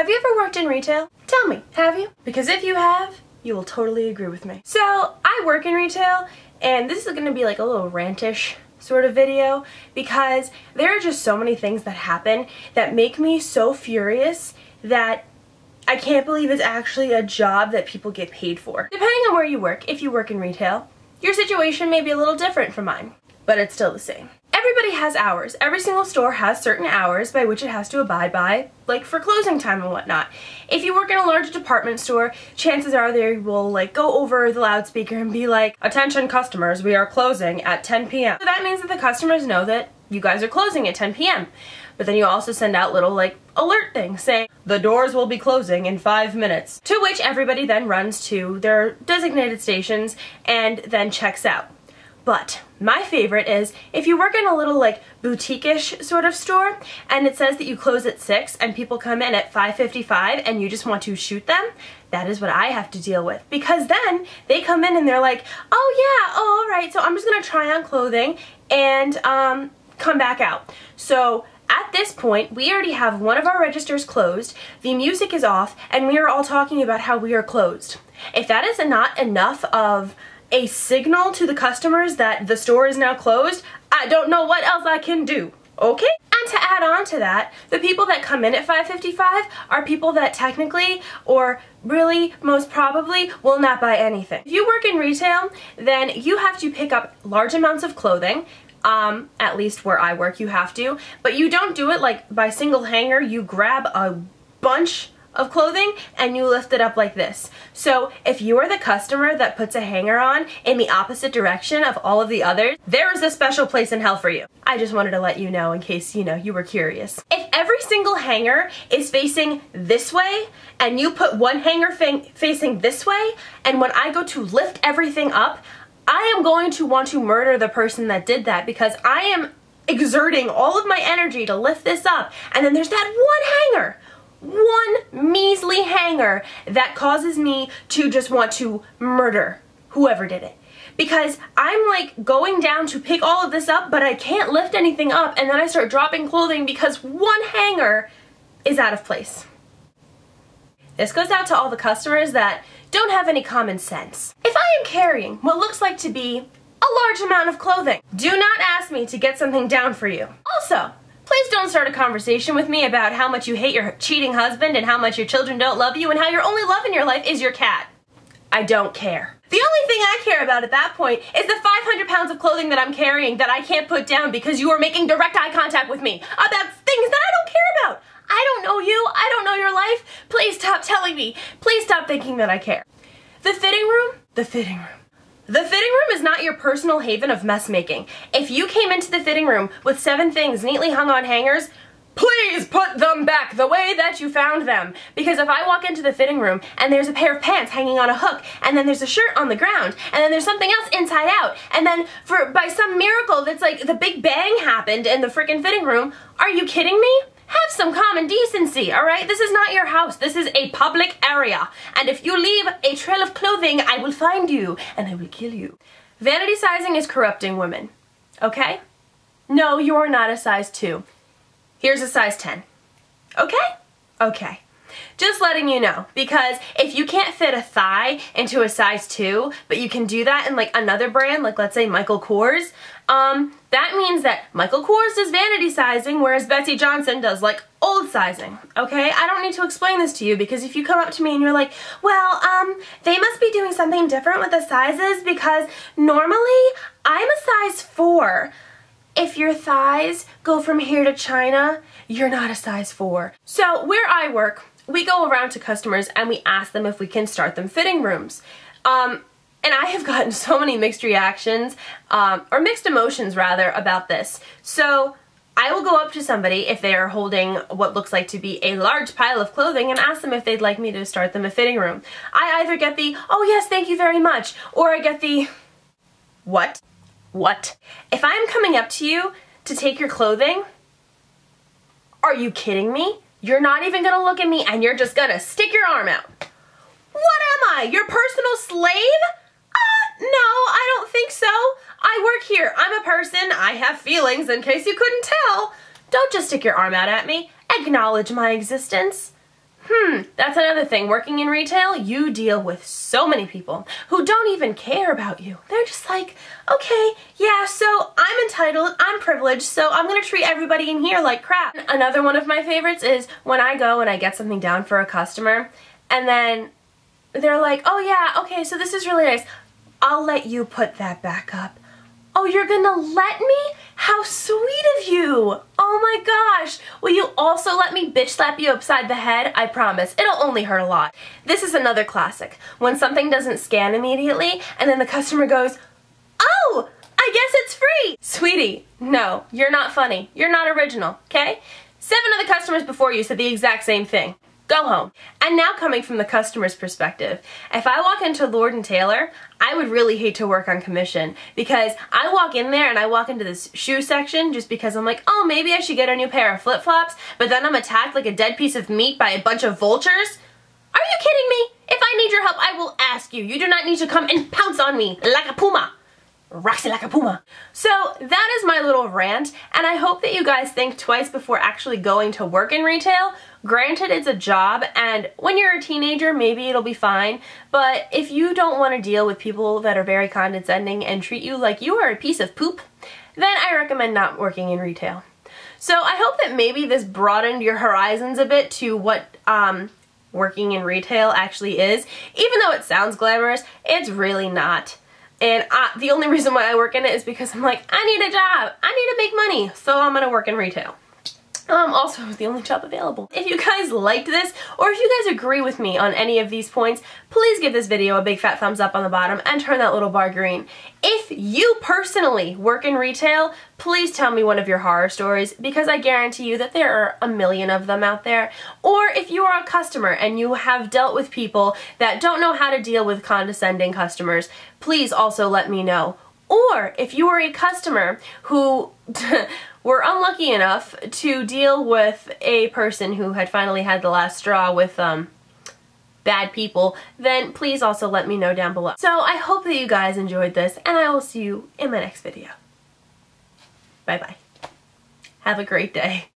Have you ever worked in retail? Tell me, have you? Because if you have, you will totally agree with me. So, I work in retail, and this is gonna be like a little rantish sort of video because there are just so many things that happen that make me so furious that I can't believe it's actually a job that people get paid for. Depending on where you work, if you work in retail, your situation may be a little different from mine, but it's still the same. Everybody has hours. Every single store has certain hours by which it has to abide by, like for closing time and whatnot. If you work in a large department store, chances are they will like go over the loudspeaker and be like, "Attention customers, we are closing at 10 p.m. So that means that the customers know that you guys are closing at 10 p.m. But then you also send out little like alert things saying, "The doors will be closing in 5 minutes." To which everybody then runs to their designated stations and then checks out. But my favorite is if you work in a little like boutique-ish sort of store and it says that you close at 6 and people come in at 5:55 and you just want to shoot them, that is what I have to deal with. Because then they come in and they're like, "Oh yeah, oh alright, so I'm just gonna try on clothing and come back out." So at this point, we already have one of our registers closed, the music is off, and we are all talking about how we are closed. If that is not enough of a signal to the customers that the store is now closed, I don't know what else I can do, okay? And to add on to that, the people that come in at 5:55 are people that technically, or really most probably, will not buy anything. If you work in retail, then you have to pick up large amounts of clothing. At least where I work you have to, but you don't do it like by single hanger. You grab a bunch of clothing and you lift it up like this. So if you are the customer that puts a hanger on in the opposite direction of all of the others, there is a special place in hell for you. I just wanted to let you know in case, you were curious. If every single hanger is facing this way and you put one hanger facing this way, and when I go to lift everything up, I am going to want to murder the person that did that because I am exerting all of my energy to lift this up, and then there's that one hanger, one measly hanger that causes me to just want to murder whoever did it. Because I'm like going down to pick all of this up, but I can't lift anything up, and then I start dropping clothing because one hanger is out of place. This goes out to all the customers that don't have any common sense. If I am carrying what looks like to be a large amount of clothing, do not ask me to get something down for you. Also, please don't start a conversation with me about how much you hate your cheating husband and how much your children don't love you and how your only love in your life is your cat. I don't care. The only thing I care about at that point is the 500 pounds of clothing that I'm carrying that I can't put down because you are making direct eye contact with me about things that I don't care about. I don't know you. I don't know your life. Please stop telling me. Please stop thinking that I care. The fitting room? The fitting room. The fitting room is not your personal haven of mess making. If you came into the fitting room with 7 things neatly hung on hangers, please put them back the way that you found them. Because if I walk into the fitting room and there's a pair of pants hanging on a hook, and then there's a shirt on the ground, and then there's something else inside out, and then by some miracle that's like the Big Bang happened in the freaking fitting room, are you kidding me? Have some common decency, alright? This is not your house. This is a public area. And if you leave a trail of clothing, I will find you and I will kill you. Vanity sizing is corrupting women. Okay? No, you are not a size 2. Here's a size 10. Okay? Okay. Just letting you know, because if you can't fit a thigh into a size 2, but you can do that in like another brand, like let's say Michael Kors, that means that Michael Kors does vanity sizing, whereas Betsy Johnson does like old sizing, okay? I don't need to explain this to you, because if you come up to me and you're like, well, they must be doing something different with the sizes because normally I'm a size 4. If your thighs go from here to China, you're not a size 4. So where I work, we go around to customers and we ask them if we can start them fitting rooms. And I have gotten so many mixed reactions, or mixed emotions rather, about this. So I will go up to somebody if they are holding what looks like to be a large pile of clothing and ask them if they'd like me to start them a fitting room. I either get the, "Oh yes, thank you very much," or I get the, "What? What? If I'm coming up to you to take your clothing, are you kidding me? You're not even gonna look at me and you're just gonna stick your arm out. What am I, your personal slave? No, I don't think so. I work here. I'm a person. I have feelings in case you couldn't tell. Don't just stick your arm out at me. Acknowledge my existence. That's another thing. Working in retail, you deal with so many people who don't even care about you. They're just like, okay, yeah, so I'm entitled, I'm privileged, so I'm gonna treat everybody in here like crap. Another one of my favorites is when I go and I get something down for a customer, and then they're like, oh yeah, okay, so this is really nice. I'll let you put that back up. Oh, you're gonna let me? How sweet of you! Oh my gosh! Will you also let me bitch slap you upside the head? I promise. It'll only hurt a lot. This is another classic. When something doesn't scan immediately, and then the customer goes, oh, I guess it's free! Sweetie, no, you're not funny. You're not original, okay? 7 of the customers before you said the exact same thing. Go home. And now coming from the customer's perspective, if I walk into Lord & Taylor, I would really hate to work on commission because I walk in there and I walk into this shoe section just because I'm like, oh, maybe I should get a new pair of flip-flops, but then I'm attacked like a dead piece of meat by a bunch of vultures? Are you kidding me? If I need your help, I will ask you. You do not need to come and pounce on me like a puma. Roxy like a puma. So that is my little rant, and I hope that you guys think twice before actually going to work in retail. Granted, it's a job, and when you're a teenager, maybe it'll be fine, but if you don't want to deal with people that are very condescending and treat you like you are a piece of poop, then I recommend not working in retail. So I hope that maybe this broadened your horizons a bit to what working in retail actually is. Even though it sounds glamorous, it's really not. And the only reason why I work in it is because I'm like, I need a job, I need to make money, so I'm gonna work in retail. Also, it was the only job available. If you guys liked this, or if you guys agree with me on any of these points, please give this video a big fat thumbs up on the bottom and turn that little bar green. If you personally work in retail, please tell me one of your horror stories, because I guarantee you that there are a million of them out there. Or if you are a customer and you have dealt with people that don't know how to deal with condescending customers, please also let me know. Or if you are a customer who were unlucky enough to deal with a person who had finally had the last straw with bad people, then please also let me know down below. So I hope that you guys enjoyed this, and I will see you in my next video. Bye bye. Have a great day.